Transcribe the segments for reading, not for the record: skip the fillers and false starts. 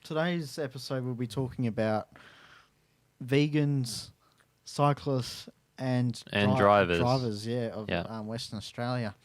Today's episode we'll be talking about vegans, cyclists, and drivers. Drivers, of Western Australia.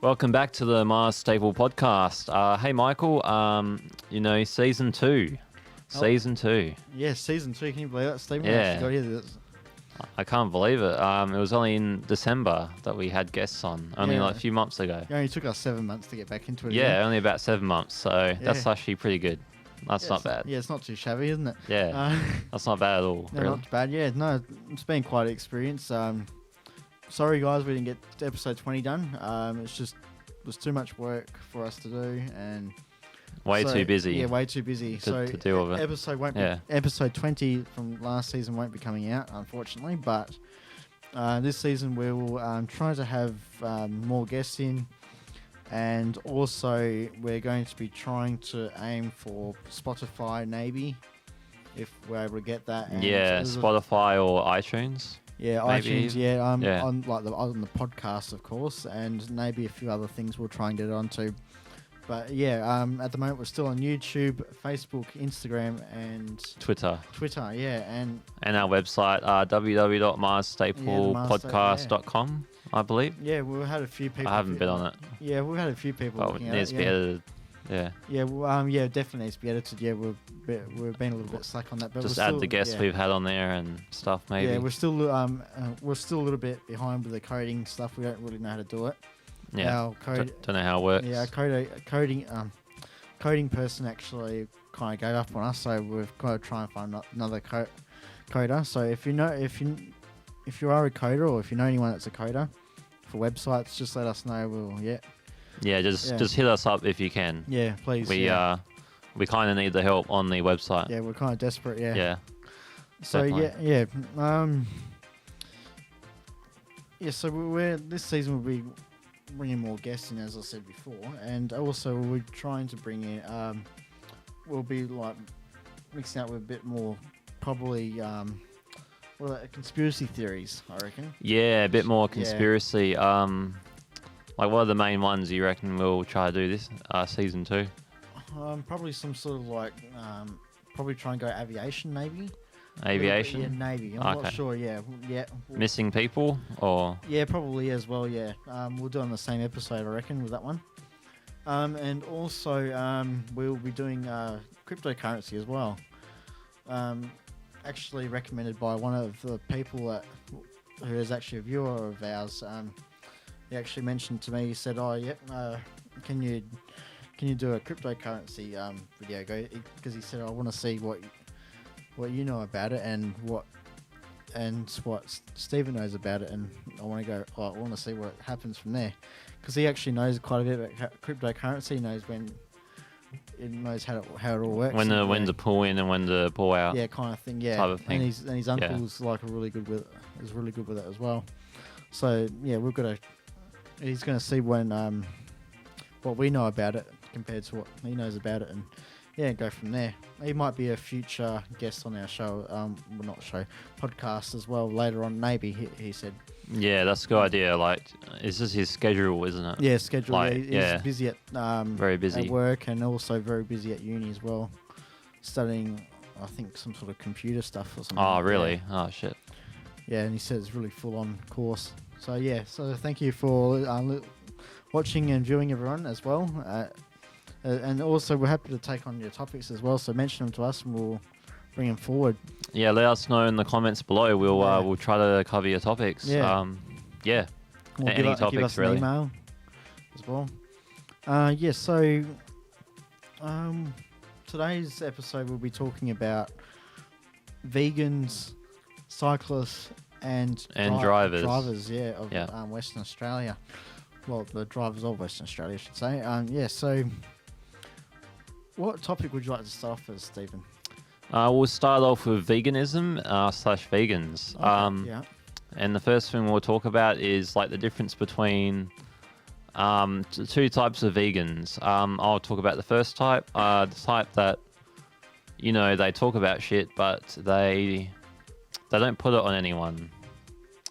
Welcome back to the MaasStaple Podcast. Hey, Michael, season 2. Season 2. Yeah, season 2. Can you believe that, Stephen? Yeah. I can't believe it. It was only in December that we had guests on, like a few months ago. It only took us 7 months to get back into it. Yeah, only about 7 months, so that's actually pretty good. That's not bad. Yeah, it's not too shabby, isn't it? Yeah, that's not bad at all. No, really. not bad. Yeah, no, it's been quite an experience. Sorry, guys, we didn't get episode 20 done. It was too much work for us to do, and too busy. Yeah, way too busy. To deal with it. Episode 20 from last season won't be coming out, unfortunately. But this season we will try to have more guests in, and also we're going to be trying to aim for Spotify, maybe, if we're able to get that. And Spotify or iTunes. Yeah, maybe. iTunes. On the podcast, of course, and maybe a few other things we'll try and get it onto. But at the moment we're still on YouTube, Facebook, Instagram, and Twitter. And our website, www.MaasStaplePodcast.com, I believe. Yeah, we've had a few people. I haven't been on it. Yeah, we've had a few people. It needs to be edited. Yeah. Yeah, definitely needs to be edited. Yeah, we've been a little bit slack on that, but just add the guests we've had on there and stuff. Maybe. Yeah, we're still a little bit behind with the coding stuff. We don't really know how to do it. Yeah. Don't know how it works. Yeah, coding person actually kind of gave up on us, so we've got to try and find another coder. So if you are a coder, or if you know anyone that's a coder for websites, just let us know. Just hit us up if you can. Yeah, please. We kind of need the help on the website. Yeah, we're kind of desperate. Yeah. Yeah. So definitely. So this season we'll be bringing more guests in, as I said before, and also we're trying to bring in. We'll be like mixing out with a bit more, probably. Conspiracy theories, I reckon. Yeah, a bit more conspiracy. Like, what are the main ones you reckon we'll try to do this season 2? Probably some sort of probably try and go aviation, maybe. Aviation? Yeah, Navy. I'm not sure. Yeah. Missing people, or? Yeah, probably as well. Yeah. We'll do it on the same episode, I reckon, with that one. And also we'll be doing cryptocurrency as well. Actually recommended by one of the people who is actually a viewer of ours. He actually mentioned to me, he said, can you do a cryptocurrency video? Because he said, I want to see what you know about it and what Steven knows about it, and I want to see what happens from there, because he actually knows quite a bit about cryptocurrency. He knows how it all works. When to pull in and when to pull out. Yeah, kind of thing. Yeah, type of thing. And his uncle's really good with it as well. So yeah, he's going to see when what we know about it compared to what he knows about it, and go from there. He might be a future guest on our show, podcast as well later on. Maybe he said. Yeah, that's a good idea. Like, it's just his schedule, isn't it? Yeah, schedule. He's busy at very busy at work, and also very busy at uni as well, studying, I think, some sort of computer stuff or something. Oh, really? Oh, shit. Yeah, and he said it's really full-on course. So so thank you for watching and viewing, everyone, as well. And also, we're happy to take on your topics as well. So mention them to us, and we'll bring them forward. Yeah, let us know in the comments below. We'll try to cover your topics. Yeah. Any topics, give us really. An email as well. So today's episode we'll be talking about vegans, cyclists, and drivers. Drivers, of Western Australia. Well, the drivers of Western Australia, I should say. So what topic would you like to start off with, Stephen? We'll start off with veganism slash vegans. Okay, yeah. And the first thing we'll talk about is like the difference between two types of vegans. I'll talk about the first type, the type that, they talk about shit, but they don't put it on anyone.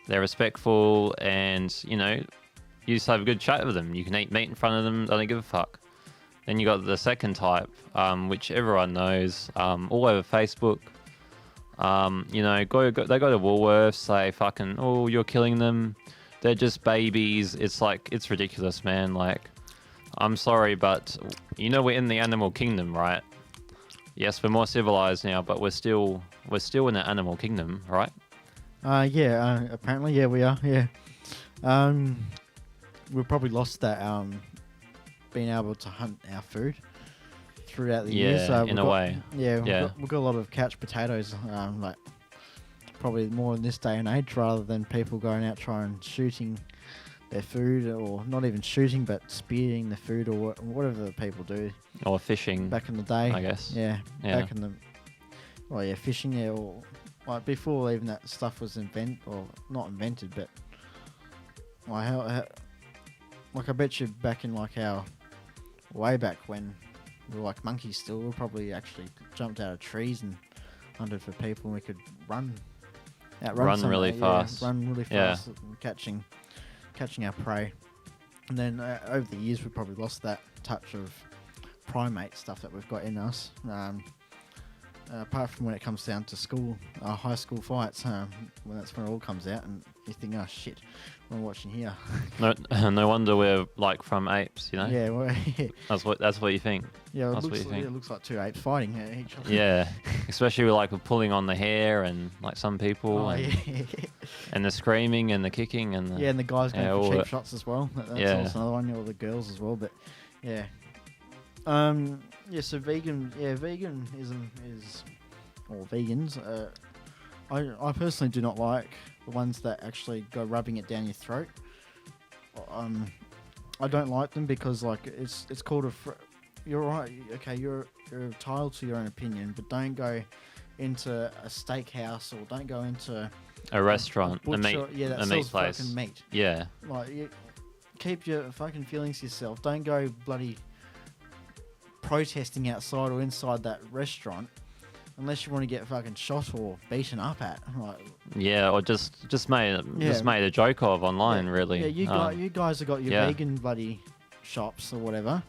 They're respectful and, you just have a good chat with them. You can eat meat in front of them, they don't give a fuck. Then you got the second type, which everyone knows, all over Facebook. They go to Woolworths, say fucking, oh, you're killing them. They're just babies. It's like, it's ridiculous, man. Like, I'm sorry, but we're in the animal kingdom, right? Yes, we're more civilized now, but we're still in the animal kingdom, right? Apparently, yeah, we are. Yeah. We've probably lost that being able to hunt our food throughout the years. In a way. Yeah, we've got a lot of couch potatoes, like probably more in this day and age, rather than people going out trying shooting their food, or not even shooting, but spearing the food, or whatever the people do. Or fishing. Back in the day, I guess. Yeah. Back in the, fishing. Yeah, or like before even that stuff was not invented, but like how like I bet you back in like our way back when we were like monkeys still, we probably actually jumped out of trees and hunted for people, and we could run really fast, and catching our prey. And then over the years, we probably lost that touch of primate stuff that we've got in us. Apart from when it comes down to school, high school fights, when that's when it all comes out, and you think, oh shit, what am I watching here? No wonder we're like from apes, Yeah, well, yeah. That's what you think. Yeah, it looks like two apes fighting each other. Yeah, especially with pulling on the hair and like some people, and the screaming and the kicking and and the guys going for cheap shots as well. That's also another one. Or the girls as well, but yeah. So veganism is, or vegans. I personally do not like the ones that actually go rubbing it down your throat. I don't like them because it's called you're right. Okay, you're entitled to your own opinion, but don't go into a steakhouse, or don't go into a restaurant, a meat place. Fucking meat. Yeah. Keep your fucking feelings to yourself. Don't go bloody protesting outside or inside that restaurant unless you want to get fucking shot or beaten up at. Or just made a joke of online, really. Yeah, you guys have got your vegan bloody shops or whatever.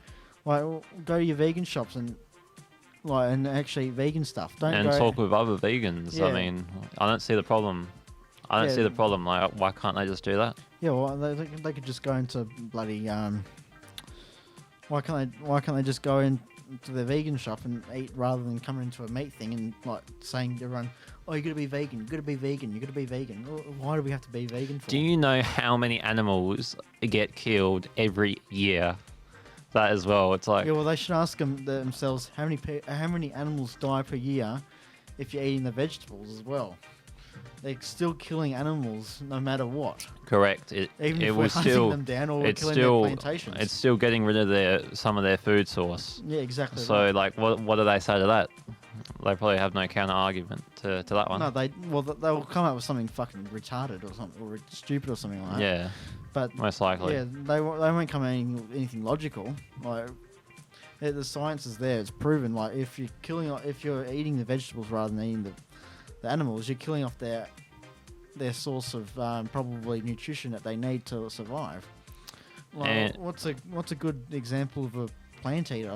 Go to your vegan shops and actually eat vegan stuff. Talk with other vegans. Yeah. I mean, I don't see the problem. See the problem. Like, why can't they just do that? Yeah, well, they could just go into bloody Why can't they just go into the vegan shop and eat rather than coming into a meat thing and saying to everyone, oh, you gotta be vegan, you gotta be vegan, you gotta be vegan. Why do we have to be vegan for? Do you know how many animals get killed every year? That as well. It's like, yeah, well, they should ask themselves how many animals die per year if you're eating the vegetables as well. They're still killing animals no matter what. Correct. Even if we're hunting them down or we're killing their plantations. It's still getting rid of some of their food source. Yeah, exactly. So, what do they say to that? They probably have no counter argument to that one. No, they'll come up with something fucking retarded or something, or stupid or something like that. Yeah. But most likely. Yeah, they won't come at anything logical. The science is there. It's proven. If you're eating the vegetables rather than eating the animals, you're killing off their source of probably nutrition that they need to survive. What's a good example of a plant eater?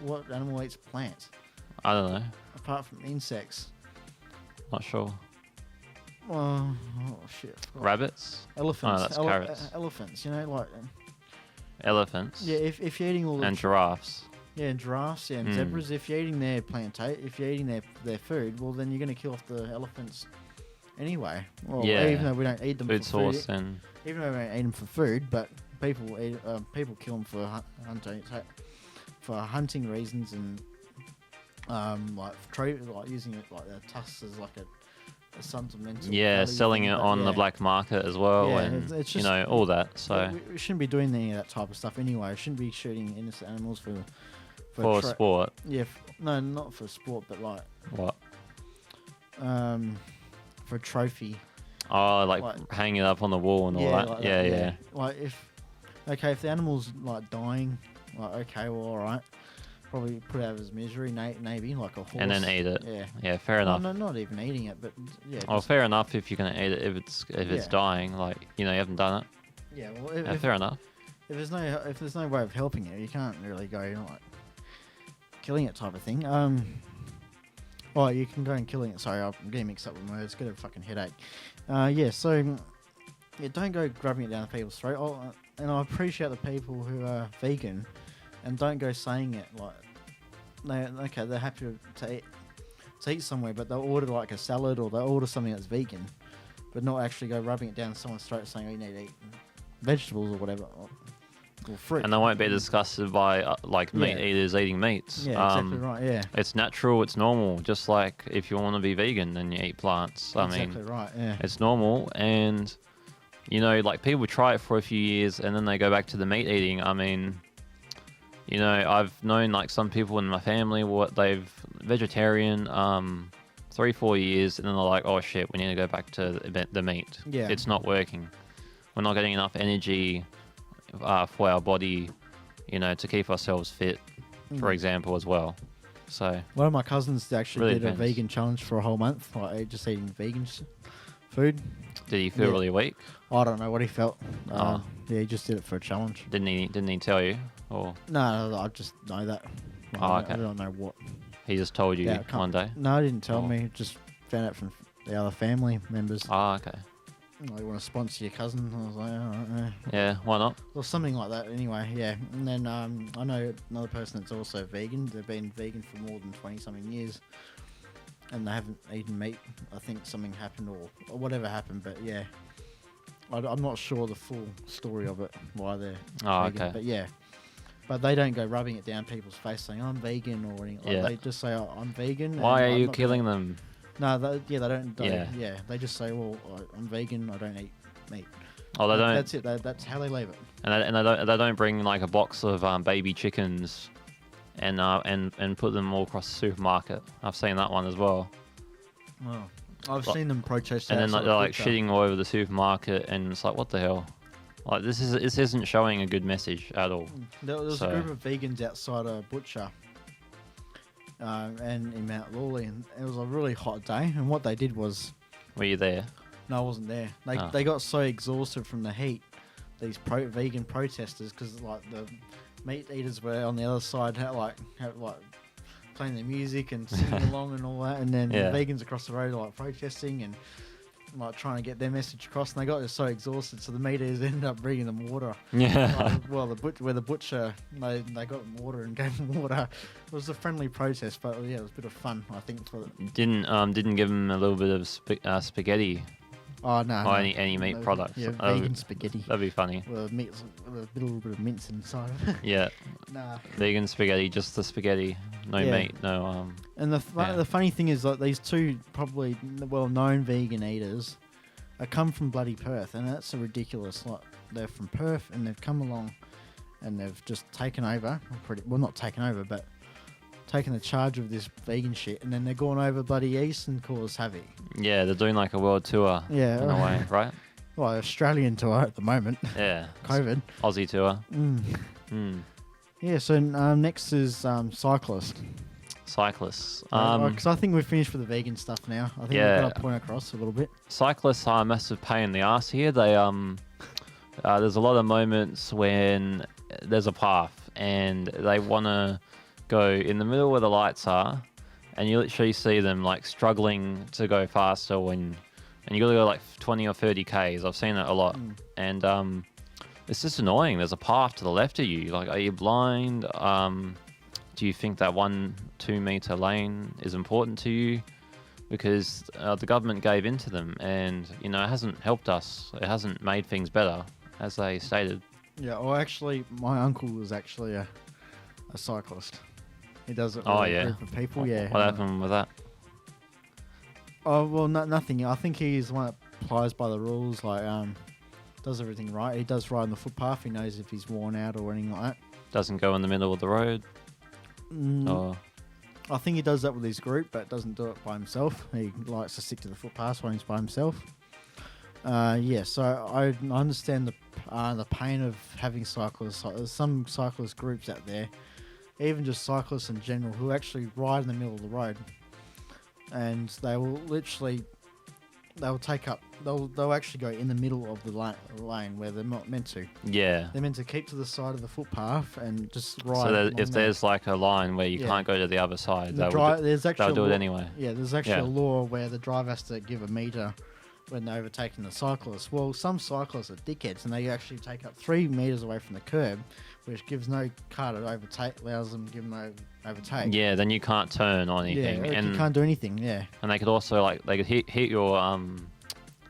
What animal eats plants? I don't know. Apart from insects. Not sure. Oh shit. Rabbits? Elephants. Oh, that's carrots. Elephants. Elephants. Yeah, if you're eating all and giraffes. Yeah, and giraffes, and zebras. If you're eating their their food, well, then you're going to kill off the elephants anyway. Well, even though we don't eat them food for source food, and even though we don't eat them for food, but people kill them for hunting reasons and using it like their tusks as like a sentimental. Yeah, selling it on the black market as well, and it's just, all that. So we shouldn't be doing any of that type of stuff anyway. We shouldn't be shooting innocent animals For sport. Yeah, no, not for sport, but like What? for a trophy. Oh, like hang it up on the wall and all that. Like Yeah, yeah. Like if the animal's like dying, like okay, well, all right, probably put it out of his misery, maybe like a horse, And then eat it. Yeah. Yeah, fair enough. No, not even eating it, but yeah. Well, fair enough if you're gonna eat it if it's dying, like you haven't done it. Yeah, well, Fair enough. If there's no way of helping it, you can't really go like killing it type of thing. Oh, you can go and killing it. Sorry, I'm getting mixed up with words. Got a fucking headache. Yeah, so don't go grabbing it down people's throat. And I appreciate the people who are vegan and don't go saying it like they're happy to eat somewhere, but they'll order like a salad or they'll order something that's vegan, but not actually go rubbing it down someone's throat saying, oh, you need to eat vegetables or whatever. Or fruit. And they won't be disgusted by meat eaters eating meats. Yeah, exactly right. Yeah, it's natural. It's normal. Just like if you want to be vegan and you eat plants. Exactly right. Yeah, it's normal. And like people try it for a few years and then they go back to the meat eating. I mean, I've known like some people in my family they've vegetarian 3-4 years and then they're like, oh shit, we need to go back to the meat. Yeah, it's not working. We're not getting enough energy for our body, to keep ourselves fit, for example, as well. So one of my cousins actually really did a vegan challenge for a whole month, like just eating vegan food. Did he feel really weak? I don't know what he felt. Yeah, he just did it for a challenge. Didn't he tell you? Or no, I just know that. Okay. I don't know what. He just told you one day? No, he didn't tell me. Just found out from the other family members. Oh, okay. You want to sponsor your cousin? I was like, oh, yeah, why not? Or something like that. Anyway, yeah. And then I know another person that's also vegan. They've been vegan for more than 20-something years, and they haven't eaten meat. I think something happened or whatever happened, but yeah, I'm not sure the full story of it, why they're vegan. Okay. But yeah, but they don't go rubbing it down people's face saying I'm vegan or anything. They just say I'm vegan. Why are you killing them? No, they don't. They just say, well, I'm vegan. I don't eat meat. Oh, they don't. That's it. That's how they leave it. And they don't bring like a box of baby chickens and put them all across the supermarket. I've seen that one as well. Oh, I've seen them protest. And then they're like shitting all over the supermarket, and it's like, what the hell? Like this isn't showing a good message at all. There was a group of vegans outside a butcher. And in Mount Lawley, and it was a really hot day. And what they did was, were you there? No, I wasn't there. They got so exhausted from the heat, these vegan protesters, because like the meat eaters were on the other side, playing their music and singing along and all that, and then the vegans across the road like protesting and like trying to get their message across, and they got just so exhausted, so the meat eaters ended up bringing them water. Yeah. The butcher, they got them water and gave them water. It was a friendly protest, but yeah, it was a bit of fun, I think. Didn't give them a little bit of spaghetti. Oh no. Or any meat products. Yeah, vegan spaghetti. That'd be funny. With a little bit of mince inside of it. Yeah. Nah. Vegan spaghetti, just the spaghetti, no meat, no. And the funny thing is that these two probably well-known vegan eaters come from bloody Perth, and that's ridiculous. Like they're from Perth, and they've come along, and they've just taken over. Not taken over, but taken the charge of this vegan shit, and then they're going over bloody east and cause havoc. Yeah, they're doing like a world tour. Yeah, in a way, right? Well, Australian tour at the moment. Yeah. COVID. Aussie tour. Yeah. So next is Cyclist. Cyclists. Because I think we're finished with the vegan stuff now. I think we've got our point across a little bit. Cyclists are a massive pain in the ass here. They there's a lot of moments when there's a path and they want to go in the middle where the lights are, and you literally see them like struggling to go faster and you got to go like 20 or 30 Ks. I've seen it a lot. And it's just annoying. There's a path to the left of you. Like, are you blind? Do you think that 1-2 meter lane is important to you? Because the government gave into them, and it hasn't helped us. It hasn't made things better, as they stated. Yeah, well, actually, my uncle was actually a cyclist. He does it with a group of people. Yeah. What happened with that? Oh well, nothing. I think he's the one that applies by the rules. Like, does everything right. He does ride on the footpath. He knows if he's worn out or anything like that. Doesn't go in the middle of the road. Or I think he does that with his group, but doesn't do it by himself. He likes to stick to the footpath when he's by himself. So I understand the pain of having cyclists. There's some cyclist groups out there, even just cyclists in general, who actually ride in the middle of the road, and they will literally they'll actually go in the middle of the lane where they're not meant to. Yeah. They're meant to keep to the side of the footpath and just ride. So if there's like a line where you can't go to the other side, they'll do it anyway. Yeah, there's actually a law where the driver has to give a meter when they're overtaking the cyclist. Well, some cyclists are dickheads and they actually take up 3 meters away from the curb, which gives no car to overtake, allows them to give them overtake. Yeah, then you can't turn or anything. Yeah, and you can't do anything, yeah. And they could also, they could hit your,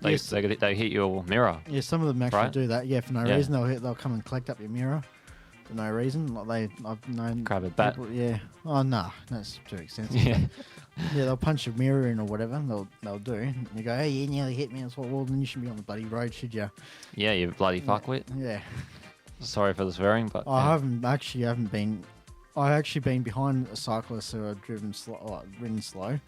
they hit your mirror. Yeah, some of them actually do that, for no reason. They'll come and collect up your mirror for no reason. I've known grab a bat. People, oh, nah, that's too expensive. Yeah. Yeah, they'll punch your mirror in or whatever. They'll do. And you go, hey, you nearly hit me. That's what. Well, then you shouldn't be on the bloody road, should you? Yeah, you bloody fuckwit. Yeah. Sorry for the swearing, but I haven't been. I actually been behind a cyclist who are ridden slow,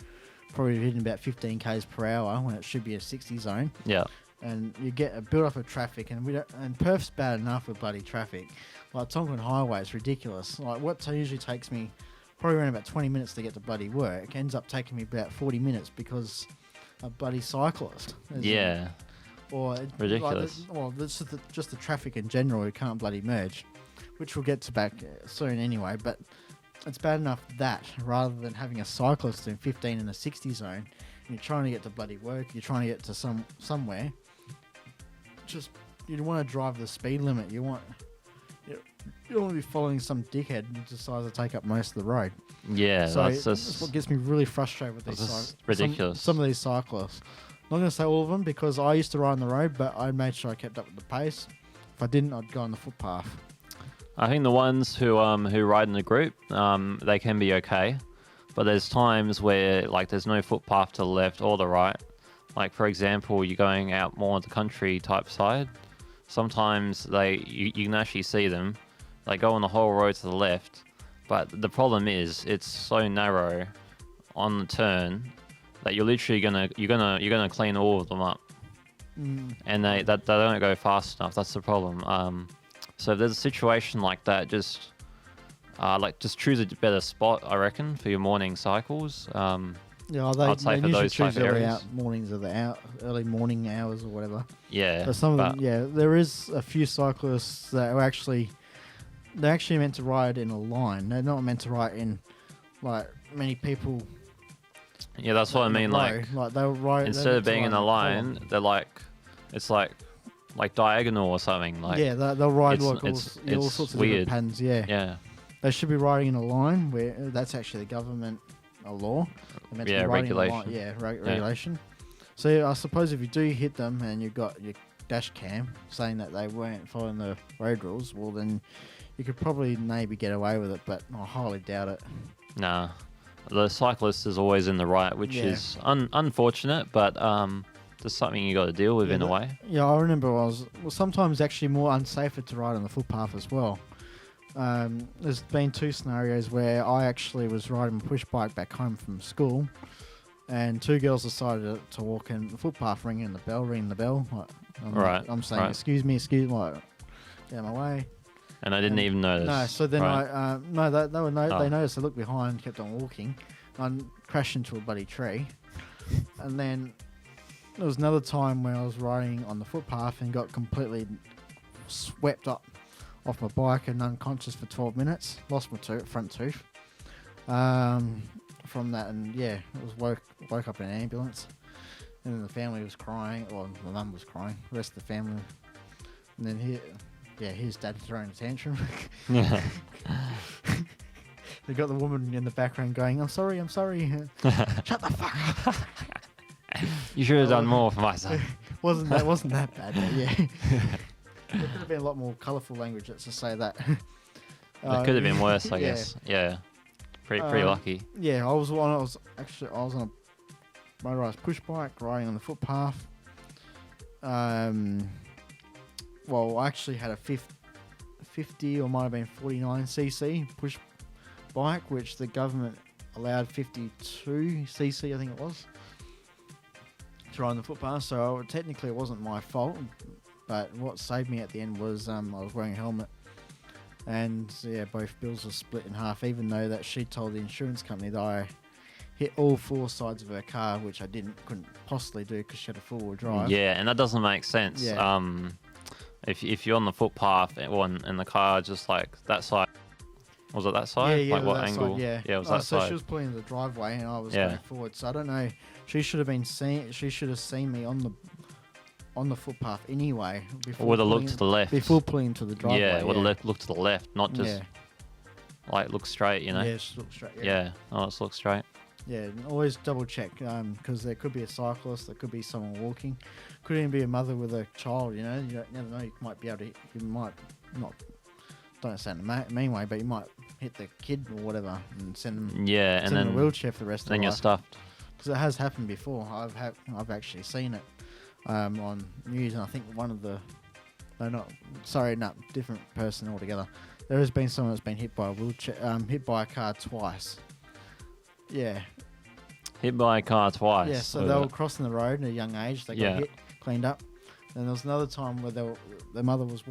probably hitting about 15 k's per hour when it should be a 60 zone. Yeah. And you get a build up of traffic, and Perth's bad enough with bloody traffic. Like Tonkin Highway, it's ridiculous. Like what usually takes me probably around about 20 minutes to get to bloody work ends up taking me about 40 minutes because a bloody cyclist. Yeah. Or ridiculous. This is just the traffic in general. You can't bloody merge, which we'll get to back soon anyway. But it's bad enough that rather than having a cyclist in 15 in a 60 zone, and you're trying to get to bloody work, you're trying to get to somewhere. Just you want to drive the speed limit. You don't want to be following some dickhead who decides to take up most of the road. Yeah, so that's what gets me really frustrated with these cyclists. Ridiculous. Some of these cyclists. I'm not going to say all of them because I used to ride on the road, but I made sure I kept up with the pace. If I didn't, I'd go on the footpath. I think the ones who ride in a group, they can be okay, but there's times where there's no footpath to the left or the right. Like for example, you're going out more on the country type side. Sometimes you can actually see them. They go on the whole road to the left, but the problem is it's so narrow on the turn that you're literally gonna clean all of them up, and they don't go fast enough. That's the problem. So if there's a situation like that, just choose a better spot, I reckon, for your morning cycles. I'd say for those type of areas. Mornings are early morning hours or whatever. Yeah. But some of them, there is a few cyclists that are they're actually meant to ride in a line. They're not meant to ride in many people. Yeah, that's what I mean. They'll ride instead of being in a line, they're it's like diagonal or something. They'll ride all sorts of weird different patterns. Yeah. Yeah. They should be riding in a line where that's actually the government law. Regulation. Regulation. So I suppose if you do hit them and you've got your dash cam saying that they weren't following the road rules, well then you could probably maybe get away with it, but I highly doubt it. Nah. The cyclist is always in the right, which is unfortunate, but there's something you got to deal with in a way. Yeah, I remember sometimes actually more unsafer to ride on the footpath as well. There's been 2 scenarios where I actually was riding a push bike back home from school, and 2 girls decided to walk in the footpath, ringing the bell. I'm saying, excuse me, get out of my way. And I didn't even notice. No, so then they noticed. I looked behind, kept on walking, and crashed into a bloody tree. And then there was another time where I was riding on the footpath and got completely swept up off my bike and unconscious for 12 minutes. Lost my front tooth. From that, and it was woke up in an ambulance. And then the family was crying. Well, the mum was crying. The rest of the family. And then here's Dad throwing a tantrum. Yeah. They got the woman in the background going, I'm sorry. Shut the fuck up. You should have done more for my son. wasn't that bad, but yeah. There could have been a lot more colourful language, let's just say that. It could have been worse, I guess. Yeah. Pretty lucky. Yeah, I was on a motorised push bike riding on the footpath. Well, I actually had a 50 or might have been 49cc bike, which the government allowed 52cc, I think it was, to ride on the footpath. So technically it wasn't my fault, but what saved me at the end was I was wearing a helmet. And yeah, both bills were split in half, even though that she told the insurance company that I hit all four sides of her car, which I couldn't possibly do because she had a four-wheel drive. Yeah, and that doesn't make sense. Yeah. If you're on the footpath and the car just like that side, was it that side? Yeah, like what that angle? side, yeah. Yeah, it was that side. So she was pulling in the driveway and I was going forward. So I don't know. She should have seen me on the footpath anyway. Would have looked to the left before pulling into the driveway. Yeah, would have looked to the left, not just like look straight. You know. Yeah, just look straight. Yeah. Oh, let's look straight. Yeah, always double check because there could be a cyclist, there could be someone walking, could even be a mother with a child. You know, you don't never know. You might be able to. You might not. Don't sound the main way, but you might hit the kid or whatever and send them. Yeah, and then in a wheelchair for the rest of their life. Then you're stuffed. Because it has happened before. I've actually seen it on news, and I think one of the different person altogether. There has been someone that's been hit by a wheelchair, hit by a car twice. Yeah. Hit by a car twice. Yeah, so they were crossing the road at a young age. They got hit, cleaned up. And there was another time where their mother was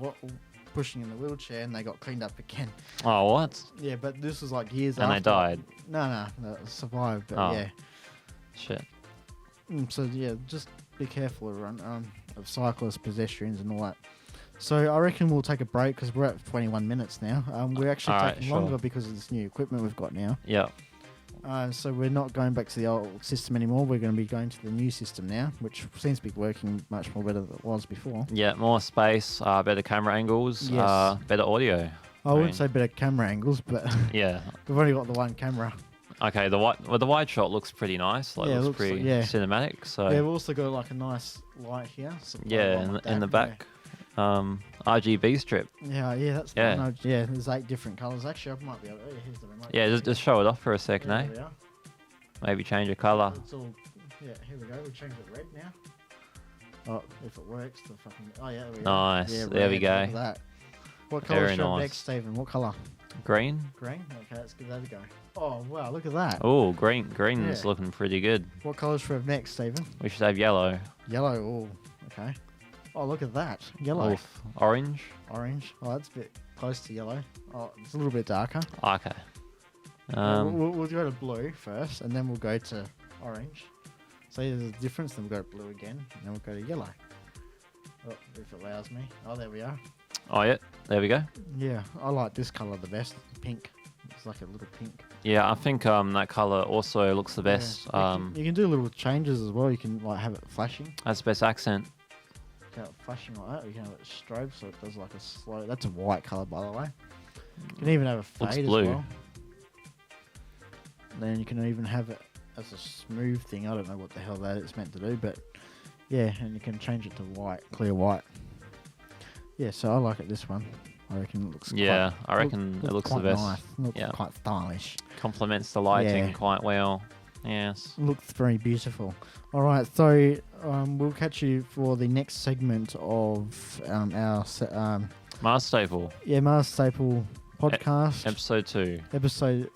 pushing in the wheelchair and they got cleaned up again. Oh, what? Yeah, but this was like years after. And they died? No, survived. But yeah. Shit. So yeah, just be careful, everyone, of cyclists, pedestrians and all that. So I reckon we'll take a break because we're at 21 minutes now. We're actually taking longer because of this new equipment we've got now. Yeah. So we're not going back to the old system anymore. We're going to be going to the new system now, which seems to be working much more better than it was before. Yeah, more space, better camera angles, better audio. I wouldn't say better camera angles, but yeah, we've only got the one camera. Okay, the wide shot looks pretty nice. Like, looks pretty cinematic. So yeah, we've also got like a nice light here. In the back. RGB strip. Yeah, that's there's 8 different colours. Actually, I might be able to. Here's the remote. Yeah, just show it off for a second, eh? Maybe change the colour. Here we go. We change it red now. Oh, if it works, the fucking. Oh yeah, there we go. Nice. Yeah, there we go. That. What colour should next, Stephen? What colour? Green. Green. Okay, let's give that a go. Oh wow, look at that. Oh, green. Green's looking pretty good. What colour should we have next, Stephen? We should have yellow. Yellow. Oh, okay. Oh, look at that. Yellow. Oof. Orange. Orange. Oh, that's a bit close to yellow. Oh, it's a little bit darker. Okay. We'll go to blue first, and then we'll go to orange. So there's a difference, then we'll go to blue again, and then we'll go to yellow. Oh, if it allows me. Oh, there we are. Oh, yeah. There we go. Yeah, I like this colour the best. Pink. It's like a little pink. Yeah, I think that colour also looks the best. Yeah. You can do little changes as well. You can like have it flashing. That's the best accent. Flashing like that, you can have it strobe so it does like a slow. That's a white color, by the way. You can even have a fade as well. Then you can even have it as a smooth thing. I don't know what the hell that it's meant to do, but yeah, and you can change it to white, clear white. Yeah, so I like it. This one, I reckon it looks. Yeah, I reckon it looks the best. Nice. Looks quite stylish. Complements the lighting quite well. Yes. Looks very beautiful. All right, so we'll catch you for the next segment of our MaasStaple. Yeah, MaasStaple Podcast. Episode 2. Episode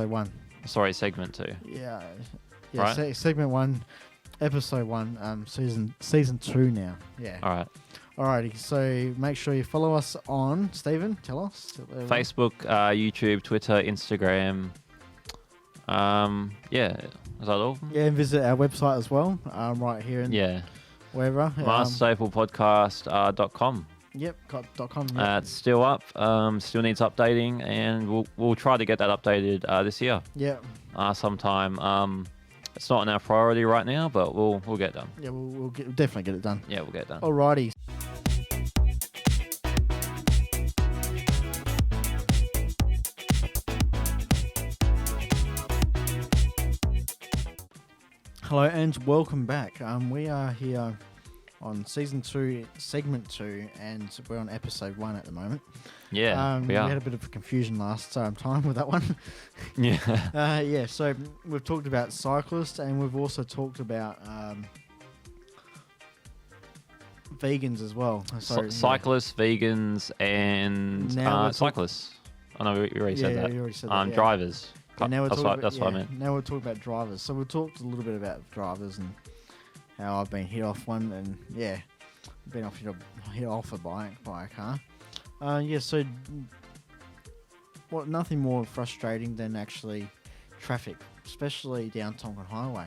1. Sorry, segment 2. Yeah. Right. Segment 1, episode 1, season 2 now. Yeah. All right. Alrighty, so make sure you follow us on, Stephen, tell us. Facebook, YouTube, Twitter, Instagram. Is that all? Yeah, and visit our website as well, right here in wherever. MaasStaplePodcast.com. Yep, .com. It's still up, still needs updating, and we'll try to get that updated this year. Yeah. Sometime. It's not on our priority right now, but we'll get it done. Yeah, we'll definitely get it done. Yeah, we'll get it done. Alrighty. Hello and welcome back. We are here on season 2, segment 2, and we're on episode 1 at the moment. Yeah, we are. We had a bit of a confusion last time with that one. Yeah. So we've talked about Cyclist, and we've also talked about vegans as well. Cyclists, vegans, and cyclists. I know we already said that. You already said that. Yeah. Drivers. Yeah, now we're That's talking what I meant. Now we're talking about drivers. So we talked a little bit about drivers and how I've been hit off one, and yeah, been hit off by a car. So nothing more frustrating than actually traffic, especially down Tonkin Highway.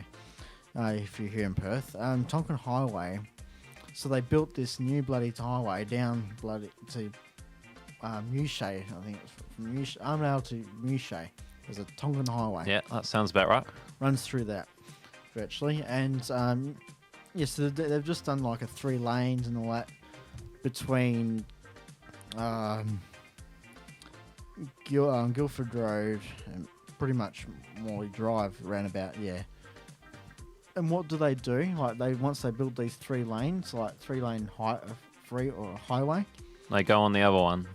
If you're here in Perth, Tonkin Highway. So they built this new bloody highway down to Mewshay. I think it's from Armadale to Mewshay. There's a Tonkin Highway. Yeah, that sounds about right. Runs through that virtually, and so they've just done like a 3 lanes and all that between Guildford Road and pretty much Morley Drive roundabout. Yeah. And what do? Like once they build these 3 lanes, like 3-lane highway. They go on the other one.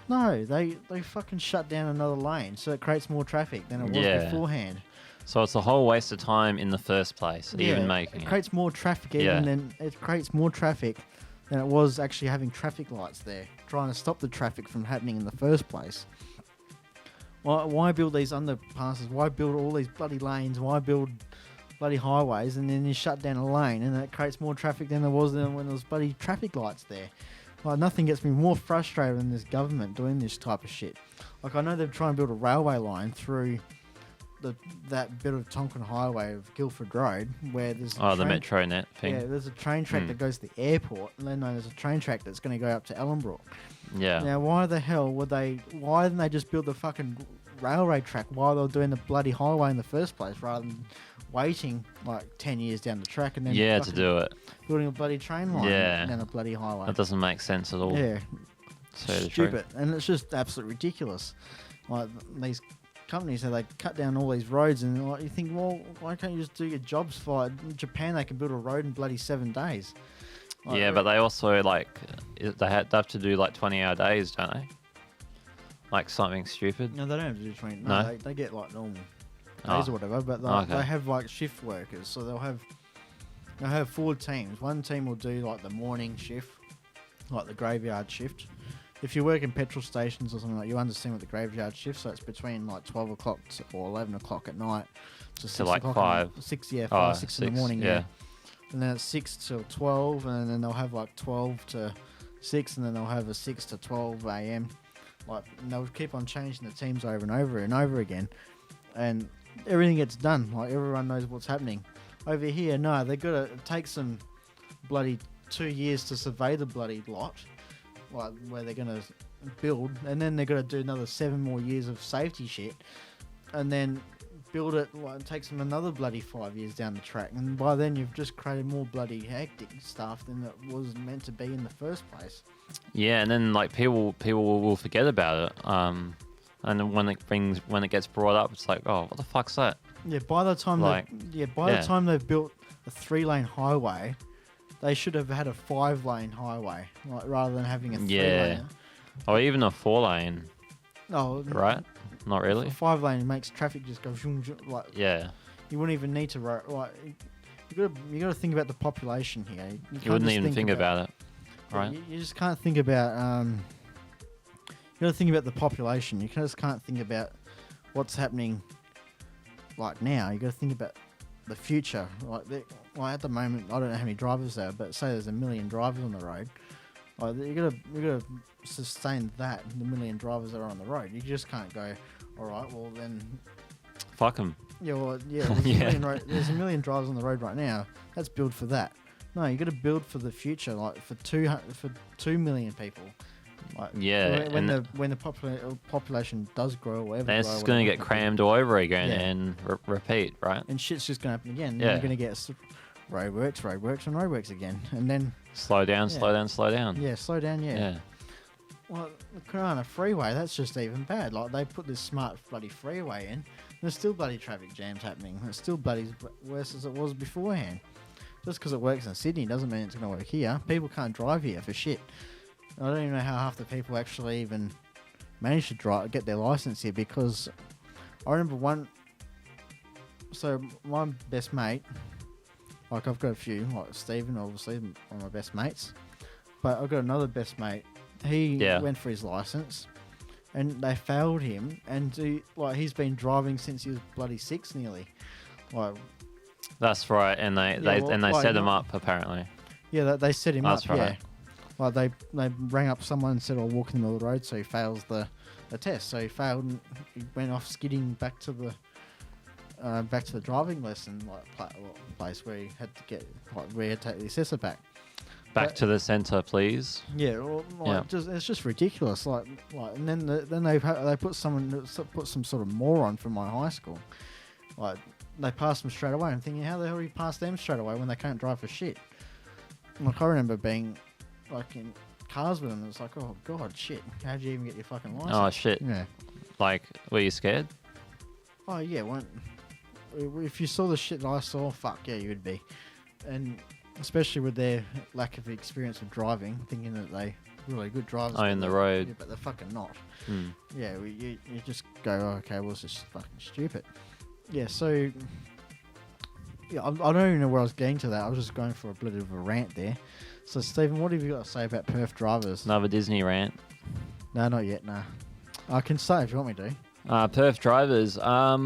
No, they fucking shut down another lane, so it creates more traffic than it was beforehand. So it's a whole waste of time in the first place, even making it. It creates more traffic than it was actually having traffic lights there, trying to stop the traffic from happening in the first place. Why build these underpasses? Why build all these bloody lanes? Why build bloody highways, and then you shut down a lane, and it creates more traffic than there was when there was bloody traffic lights there? Like, nothing gets me more frustrated than this government doing this type of shit. Like, I know they're trying to build a railway line through that bit of Tonkin Highway of Guildford Road, where there's the metro net thing. Yeah, there's a train track that goes to the airport, and then there's a train track that's going to go up to Ellenbrook. Yeah. Now, why didn't they just build the fucking railway track while they were doing the bloody highway in the first place, rather than waiting like 10 years down the track and then to do it, building a bloody train line down a bloody highway? That doesn't make sense at all. Yeah, stupid, and it's just absolutely ridiculous. Like, these companies, they cut down all these roads, and like, you think, well, why can't you just do your jobs for in Japan? They can build a road in bloody 7 days. Like, but they also they have to do like 20-hour days, don't they? Like something stupid. No, they don't have to do 20. No? They get like normal days or whatever, but they have like shift workers, so they'll have 4 teams. One team will do like the morning shift, like the graveyard shift. If you work in petrol stations or something, like, you understand what the graveyard shift. So it's between like 12 o'clock or 11 o'clock at night to 6 like o'clock 5. 6 in the 6, morning. Yeah. And then it's 6 till 12, and then they'll have like 12 to 6, and then they'll have a 6 to 12 a.m. Like, and they'll keep on changing the teams over and over and over again, and everything gets done. Like, everyone knows what's happening. Over here, no, they've got to take some bloody 2 years to survey the bloody lot, like where they're going to build, and then they're going to do another 7 more years of safety shit, and then build it. Like, it takes them another bloody 5 years down the track, and by then you've just created more bloody hectic stuff than it was meant to be in the first place. Yeah, and then like people will forget about it. And then when it gets brought up, it's like, oh, what the fuck's that? Yeah, by the time the time they've built a 3-lane highway, they should have had a 5-lane highway, like, rather than having a 3-lane. Or even a 4-lane. No, right? Not really. A 5-lane makes traffic just go like. Yeah. You wouldn't even need to like. You got to think about the population here. You wouldn't even think about it, right? You just can't think about you got to think about the population. You just can't think about what's happening like now. You got to think about the future. Like at the moment, I don't know how many drivers there are, but say there's 1 million drivers on the road. Like, you gotta sustain that, the 1 million drivers that are on the road. You just can't go, all right, well then, fuck them. Yeah, there's 1 million drivers on the road right now. Let's build for that. No, you got to build for the future, like for 2 million people. Like, when the population does grow, or whatever, then it's just going to get crammed all over again and repeat, right? And shit's just going to happen again. Yeah. You're going to get roadworks again, and then slow down. Yeah, slow down. Yeah. Well, on a freeway, that's just even bad. Like, they put this smart bloody freeway in, and there's still bloody traffic jams happening. It's still bloody worse as it was beforehand. Just because it works in Sydney doesn't mean it's going to work here. People can't drive here for shit. I don't even know how half the people actually even manage to get their license here, because I remember my best mate, like, I've got a few, like Steven, obviously, one of my best mates, but I've got another best mate. He went for his license, and they failed him, and he's been driving since he was bloody 6 nearly. Like, That's right, and they set him up apparently. Yeah, they set him That's up. Right. Yeah, like they rang up someone and said, "I'll walk in the middle of the road," so he fails the test. So he failed, and he went off skidding back to the driving lesson place where he had to take the assessor back. Back to the centre, please. Yeah, it's just ridiculous. And then they put some sort of moron from my high school. Like, they passed them straight away. I'm thinking, how the hell do you pass them straight away when they can't drive for shit? Like, I remember being like in cars with them. It's like, oh god, shit. How would you even get your fucking license? Oh shit. Yeah. Like, were you scared? Oh yeah. If you saw the shit that I saw, fuck yeah, you would be. And especially with their lack of experience with driving, thinking that they really good drivers. Oh, in the road. Yeah, but they're fucking not. Hmm. Yeah, you just go, oh, okay, well, it's just fucking stupid. Yeah, so yeah, I don't even know where I was getting to that. I was just going for a bit of a rant there. So, Stephen, what have you got to say about Perth drivers? Another Disney rant. No, not yet, no. I can say if you want me to. Perth drivers. I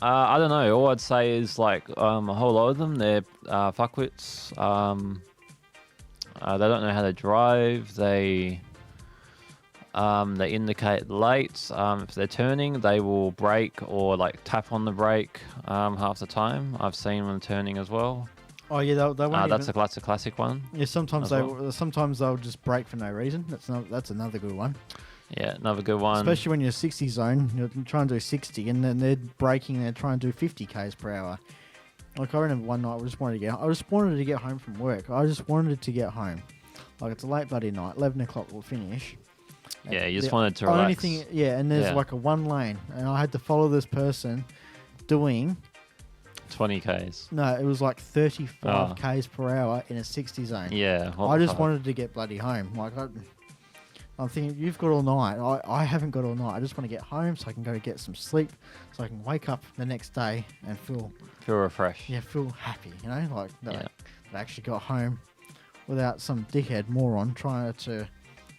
don't know. All I'd say is like a whole lot of them, they're fuckwits. They don't know how to drive. They indicate late. If they're turning, they will brake or like tap on the brake half the time. I've seen them turning as well. Oh yeah, they won't that's a classic one. Yeah, sometimes they'll just brake for no reason. That's another good one. Yeah, another good one. Especially when you're 60 zone, you're trying to do 60, and then they're braking. They're trying to do 50 k's per hour. Like, I remember one night, I just wanted to get home from work. I just wanted to get home. Like, it's a late bloody night. 11 o'clock will finish. Yeah, you just wanted to relax. And there's like a one lane, and I had to follow this person doing 20 k's. No, it was like 35 k's per hour in a 60 zone. Yeah, I just wanted to get bloody home. Like, I'm thinking, you've got all night. I haven't got all night. I just want to get home so I can go get some sleep, so I can wake up the next day and feel refreshed. Yeah, feel happy. You know, like that I actually got home without some dickhead moron trying to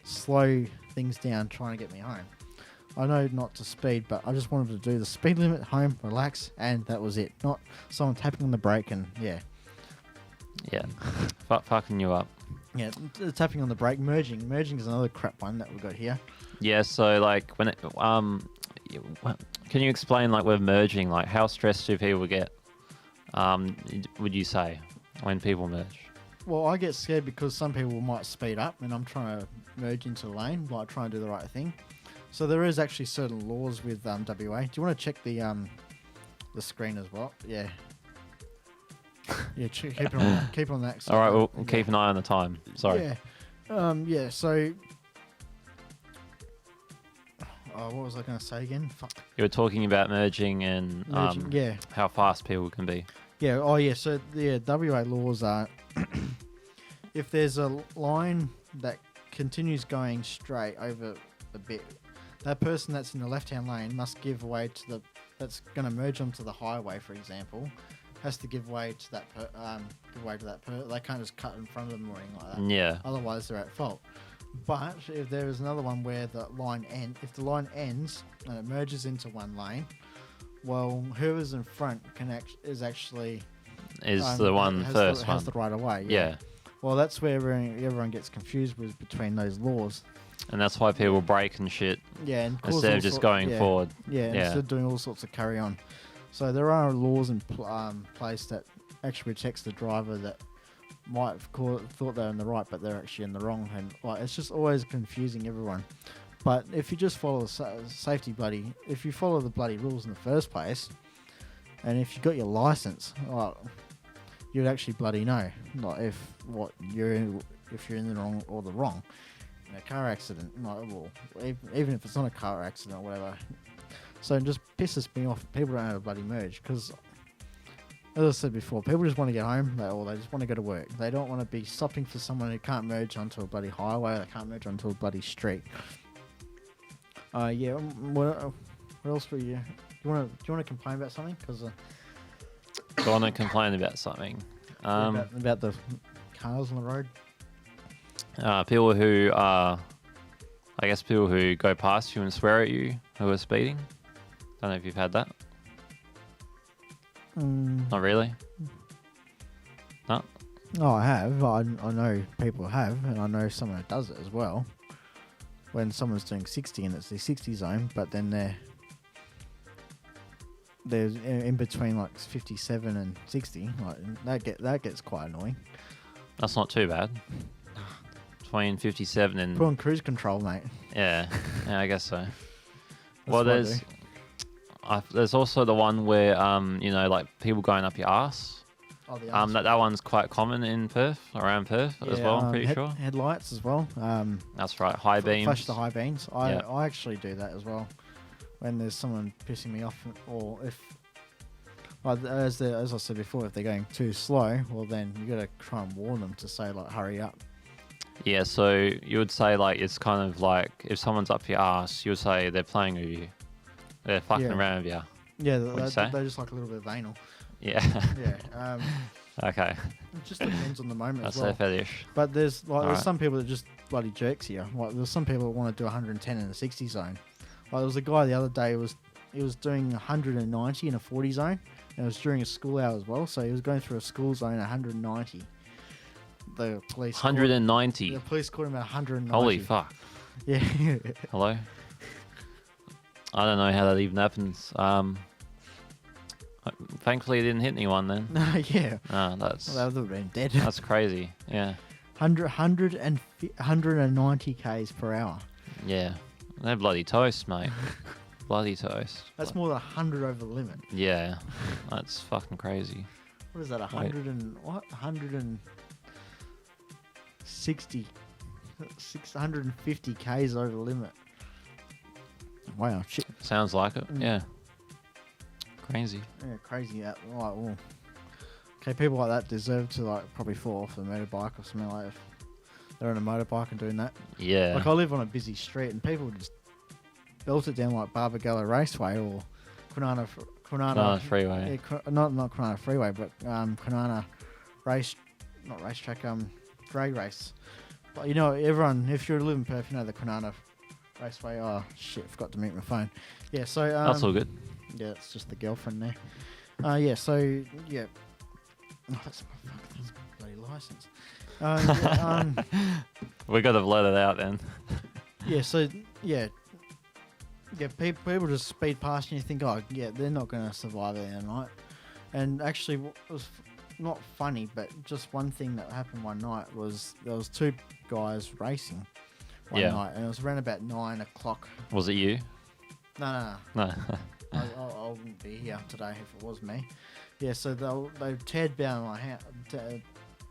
slow things down, trying to get me home. I know not to speed, but I just wanted to do the speed limit, home, relax, and that was it. Not someone tapping on the brake and yeah. Yeah, fucking you up. Yeah, tapping on the brake, merging. Merging is another crap one that we've got here. Yeah, so like when it, can you explain like with merging, like how stressed do people get? Would you say when people merge? Well, I get scared because some people might speed up, and I'm trying to merge into the lane, like try and do the right thing. So there is actually certain laws with WA. Do you want to check the screen as well? Yeah. Yeah, keep it on that. All right, we'll keep an eye on the time. Sorry. Yeah. So, what was I going to say again? Fuck. You were talking about merging and how fast people can be. Yeah. Oh, yeah. So the WA laws are if there's a line that continues going straight over a bit, that person that's in the left-hand lane must give way to that's going to merge onto the highway, for example. Has to give way to that they can't just cut in front of them or anything like that. Yeah. Otherwise, they're at fault. But if there is another one where the line ends and it merges into one lane, well, whoever's in front is the one first one. Has the right of way. Yeah. Well, that's where everyone gets confused between those laws. And that's why people brake and shit. Yeah. And instead of just going forward. Yeah. Instead of doing all sorts of carry on. So there are laws in place that actually protects the driver that might have thought they're in the right, but they're actually in the wrong. And like, it's just always confusing everyone. But if you just follow the if you follow the bloody rules in the first place, and if you got your license, like, you'd actually bloody know, like if you're in the wrong or the wrong in a car accident. Like, well, even if it's not a car accident or whatever. So it just pisses me off. People don't have a bloody merge because, as I said before, people just want to get home or they just want to go to work. They don't want to be stopping for someone who can't merge onto a bloody highway. They can't merge onto a bloody street. Yeah. What else were you? Do you want to complain about something? Because I want to complain about something. About the cars on the road. People who are I guess people who go past you and swear at you who are speeding. Don't know if you've had that. Not really? No? Oh, I have. I know people have, and I know someone who does it as well. When someone's doing 60 and it's the 60 zone, but then they're in between like 57 and 60. Like that gets quite annoying. That's not too bad. Between 57 and... Put on cruise control, mate. Yeah, I guess so. Well, there's also the one where, like people going up your arse. Oh, the arse. That one's quite common in Perth, around Perth as well, I'm pretty sure. Headlights as well. That's right, high beams. Flash the high beams. I actually do that as well. When there's someone pissing me off, or if... as I said before, if they're going too slow, well then you got to try and warn them to say like, hurry up. Yeah, so you would say like it's kind of like if someone's up your ass, you would say they're playing with you, they're fucking around with you. Yeah, they're just like a little bit of anal. Yeah. Yeah. Okay. It just depends on the moment. That's as well. their fetish. But there's some people that just bloody jerks you. Like there's some people that want to do 110 in the 60 zone. Like there was a guy the other day he was doing 190 in a 40 zone, and it was during a school hour as well. So he was going through a school zone at 190. The police 190. The police caught him at 190. Holy fuck. Yeah. Hello. I don't know how that even happens. Thankfully, it didn't hit anyone then. Yeah. No, that would have been dead. That's crazy. Yeah. 190 k's per hour. Yeah. They're bloody toast, mate. Bloody toast. That's more than 100 over the limit. Yeah. That's fucking crazy. What is that? 650 k's over the limit. Wow, shit. Sounds like it. Yeah. Crazy. Yeah, crazy. Okay, people like that deserve to like probably fall off the motorbike or something like that. If they're on a motorbike and doing that. Yeah. Like I live on a busy street and people just belt it down like Barbagallo Raceway or Kwinana Freeway. Yeah, not Kwinana Freeway, but Kwinana drag race. But you know, everyone, if you're living in Perth, you know the Kwinana Raceway. Oh shit, forgot to mute my phone. Yeah, so that's all good. Yeah, it's just the girlfriend there. Yeah, so yeah. Oh, that's my bloody license. We got to let it out then. Yeah, so yeah. Yeah, people just speed past and you think, oh, yeah, they're not going to survive there tonight. And actually, it was not funny, but just one thing that happened one night was there was two guys racing one night, and it was around about 9 o'clock. Was it you? No. I wouldn't be here today if it was me. Yeah, so they teared down my house,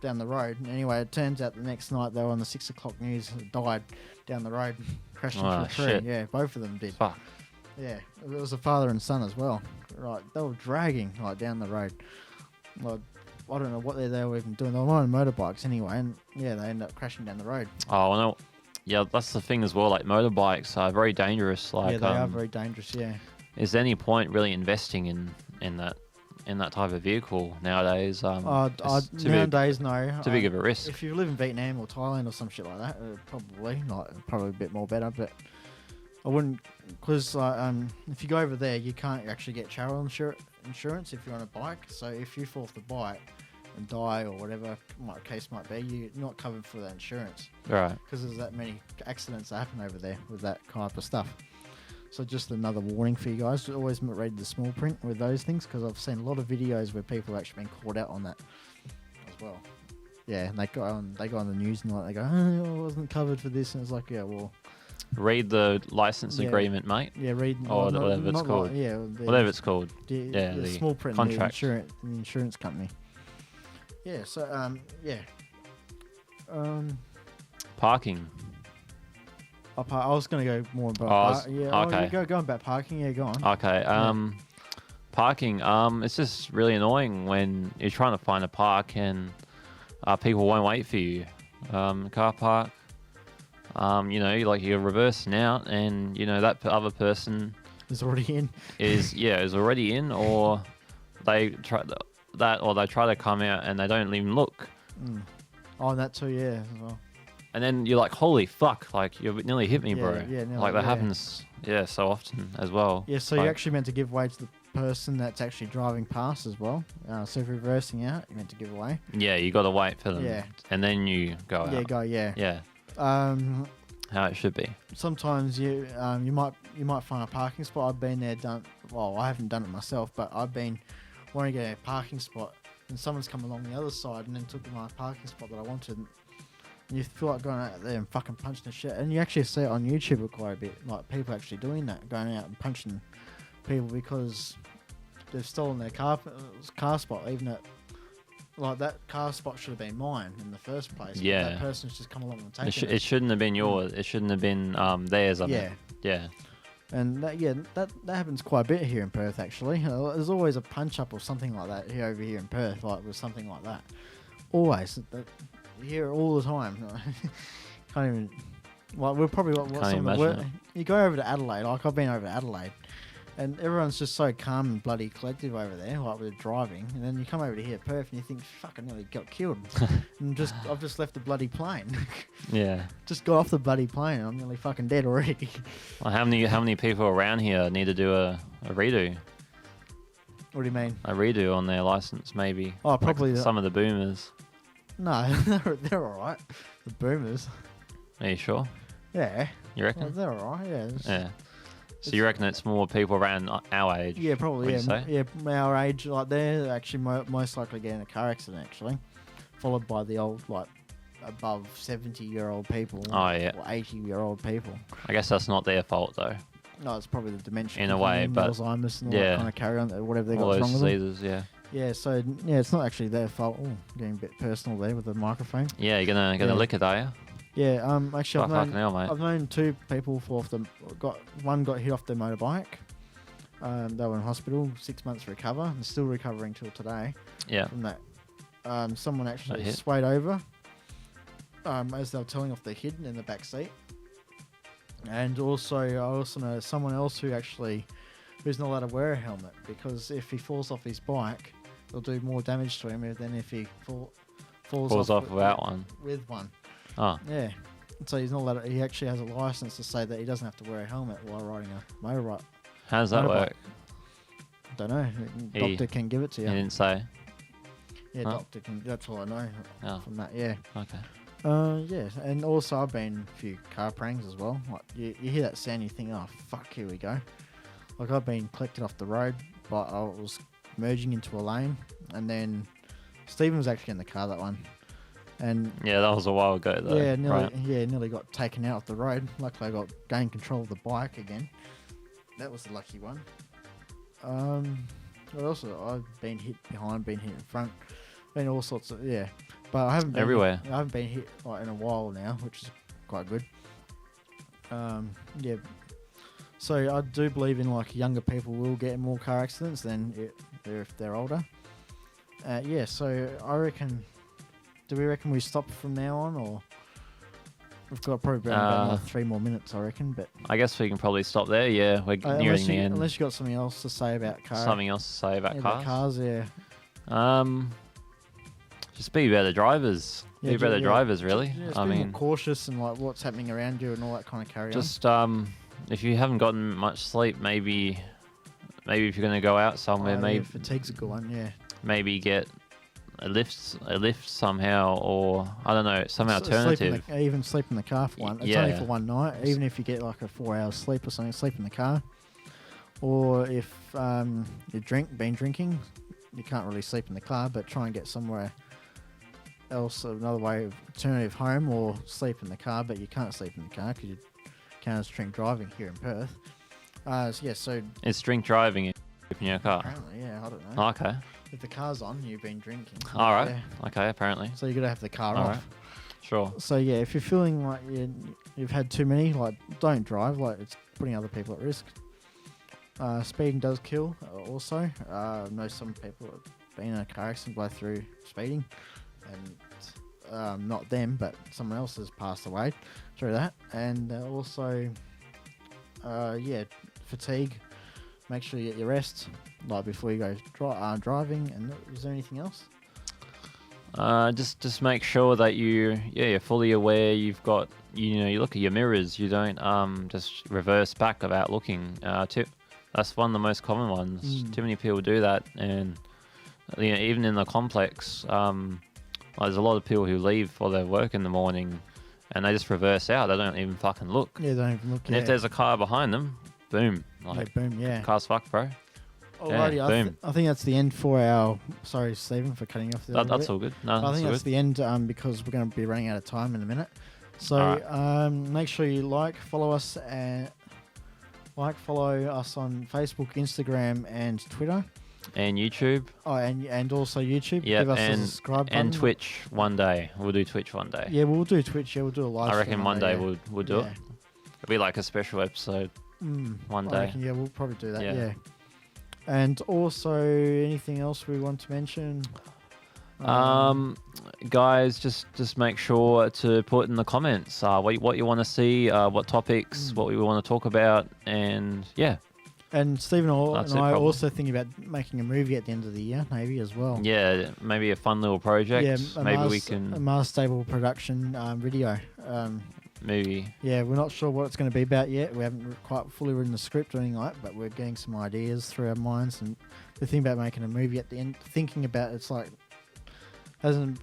down the road. And anyway, it turns out the next night they were on the 6 o'clock news, died down the road, crashed into a tree. Shit. Yeah, both of them did. Fuck. Yeah, it was a father and son as well. Right, they were dragging like down the road. Well, I don't know what they were even doing. They were on motorbikes anyway, and yeah, they ended up crashing down the road. Oh no, yeah, that's the thing as well. Like motorbikes are very dangerous. Like yeah, they are very dangerous. Yeah. Is there any point really investing in that type of vehicle nowadays? Nowadays, no. Too big of a risk. If you live in Vietnam or Thailand or some shit like that, probably a bit more better. But I wouldn't, because if you go over there, you can't actually get travel insurance if you're on a bike. So if you fall off the bike and die or whatever case might be, you're not covered for that insurance. Right. Because there's that many accidents that happen over there with that type of stuff. So just another warning for you guys. Always read the small print with those things, because I've seen a lot of videos where people have actually been caught out on that as well. Yeah, and they go on the news and they go, oh, I wasn't covered for this. And it's like, yeah, well... Read the license agreement, mate. Yeah, read... Or whatever it's called. Whatever it's called. Yeah, the small print contract. The insurance company. Yeah, so, Parking. I was going to go more about okay. Go on about parking. Yeah, go on. Okay. Parking. It's just really annoying when you're trying to find a park and people won't wait for you. Car park. You're reversing out, and that other person is already in. Is already in, or they try to come out and they don't even look. Oh, that too, yeah. As well. and then you're like, holy fuck, like you nearly hit me, Yeah, bro. yeah, nearly, like that yeah. happens, so often as well. Yeah, so like, you're actually meant to give way to the person that's actually driving past as well. So if reversing out, you're meant to give away. Yeah, you got to wait for them. Yeah. And then you go out. Yeah, go, yeah. Yeah. How it should be. Sometimes you might find a parking spot. I've been there, I haven't done it myself, but I've been wanting to get a parking spot, and someone's come along the other side and then took my parking spot that I wanted. And you feel like going out there and fucking punching the shit. And you actually see it on YouTube quite a bit, like people actually doing that, going out and punching people because they've stolen their car spot, even at like that car spot should have been mine in the first place. Yeah. But that person's just come along and taken It shouldn't have been yours. It shouldn't have been theirs. Yeah. And that happens quite a bit here in Perth, actually. There's always a punch up or something like that over here in Perth, like with something like that. Always. You hear it all the time. Can't even. Like we're probably you go over to Adelaide. Like I've been over to Adelaide, and everyone's just so calm and bloody collective over there, like with driving. And then you come over to here, Perth, and you think, "Fuck, I nearly got killed." And I've just left the bloody plane. Yeah. Just got off the bloody plane. And I'm nearly fucking dead already. Well, how many people around here need to do a redo? What do you mean? A redo on their license, maybe. Oh, probably some of the boomers. No, they're all right. The boomers. Are you sure? Yeah. You reckon? Well, they're all right. Yeah. Yeah. So you reckon it's more people around our age? Yeah, probably. Yeah, our age, like they're actually most likely getting a car accident, actually, followed by the old like above 70-year-old people. Oh yeah. Or 80-year-old people. I guess that's not their fault though. No, it's probably the dementia. In a way, but Alzheimer's and all that kind of carry on, whatever they got all wrong those with them. diseases, yeah. Yeah, so it's not actually their fault. Oh, getting a bit personal there with the microphone. Yeah, you're gonna lick it, are you? Yeah, actually, Fucking hell, mate. I've known two people fall off one got hit off their motorbike. They were in hospital, 6 months to recover, and still recovering till today. Yeah. From that, someone actually swayed over as they were telling off their kid in the back seat. And also, I also know someone else who's not allowed to wear a helmet because if he falls off his bike, it'll do more damage to him than if he falls off without one. With one. Oh. Yeah. So he's not allowed. He actually has a license to say that he doesn't have to wear a helmet while riding a motorbike. How does that work? Don't know. Doctor can give it to you. He didn't say. Yeah, doctor can. That's all I know from that. Yeah. Okay. Yeah, and also I've been a few car pranks as well. Like you hear that sound, you think, oh fuck, here we go. Like I've been collected off the road, but I was merging into a lane, and then Steven was actually in the car that one. And yeah, that was a while ago though. Yeah, nearly got taken out of the road. Luckily, I gained control of the bike again. That was the lucky one. What else? I've been hit behind, been hit in front, been all sorts of But I haven't been everywhere. I haven't been hit in a while now, which is quite good. Yeah. So I do believe in younger people will get in more car accidents than if they're older. Yeah. So I reckon. Do we reckon we stop from now on, or we've got probably about another 3 more minutes, I reckon? But I guess we can probably stop there. Yeah, we're nearing the end. Unless you got something else to say about cars. Something else to say about cars. About cars, yeah. Just be better drivers. Be better drivers, really. Yeah, I mean, more cautious and what's happening around you and all that kind of carry on. Just if you haven't gotten much sleep, maybe if you're going to go out somewhere, maybe fatigue's a good one. Yeah. Maybe get a lift somehow, or I don't know, some alternative. Even sleep in the car for one. It's only for one night. Even if you get a 4 hours sleep or something, sleep in the car. Or if you been drinking, you can't really sleep in the car, but try and get somewhere else, another way of alternative home, or sleep in the car, but you can't sleep in the car because you can't drink driving here in Perth. So it's drink driving in your car. Apparently, yeah, I don't know. Okay. If the car's on, you've been drinking. All right. Yeah. Okay, apparently. So you got to have the car off. Right. Sure. So yeah, if you're feeling like you've had too many, don't drive. It's putting other people at risk. Speeding does kill. Also, I know some people have been in a car accident by through speeding, and not them, but someone else has passed away through that. And also, fatigue. Make sure you get your rest, before you go driving. And was there anything else? Just make sure that you're fully aware. You've got you look at your mirrors. You don't just reverse back without looking. That's one of the most common ones. Too many people do that, and even in the complex, there's a lot of people who leave for their work in the morning, and they just reverse out. They don't even fucking look. Yeah, they don't even look. And if there's a car behind them, boom, boom, yeah. Car's fucked, bro. Alrighty, boom. I think that's the end for our. Sorry, Stephen, for cutting off. That's all good. No, I think that's good. the end because we're going to be running out of time in a minute. So Alright. make sure you follow us on Facebook, Instagram, and Twitter. And YouTube. Oh, and also YouTube. Yeah, Give us a subscribe button. And Twitch one day. We'll do Twitch one day. Yeah, we'll do Twitch. Yeah, we'll do a live. I reckon stream one day yeah. we'll do it. It'll be like a special episode one I day. reckon, yeah, we'll probably do that. Yeah. Yeah. And also, anything else we want to mention? Guys, just make sure to put in the comments what you want to see, what topics, what we want to talk about, and yeah. And Stephen and I probably. also thinking about making a movie at the end of the year, maybe as well. Yeah, maybe a fun little project. Yeah, maybe we can. A MaasStable production video. Maybe. Yeah, we're not sure what it's going to be about yet. We haven't quite fully written the script or anything like that, but we're getting some ideas through our minds, and we're thinking about making a movie at the end. Thinking about it's like hasn't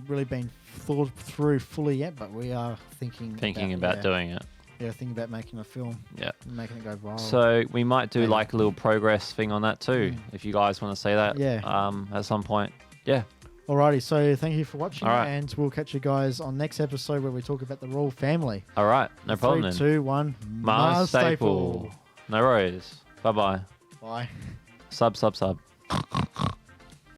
really been thought through fully yet, but we are thinking about doing it. Yeah, thinking about making a film. Yeah, making it go viral. So we might do like a little progress thing on that too, if you guys want to say that. Yeah. At some point. Yeah. Alrighty, so thank you for watching, All right. and we'll catch you guys on next episode where we talk about the royal family. All right, no problem. 3, 2, 1. MaasStaple. No worries. Bye-bye. Bye. Sub.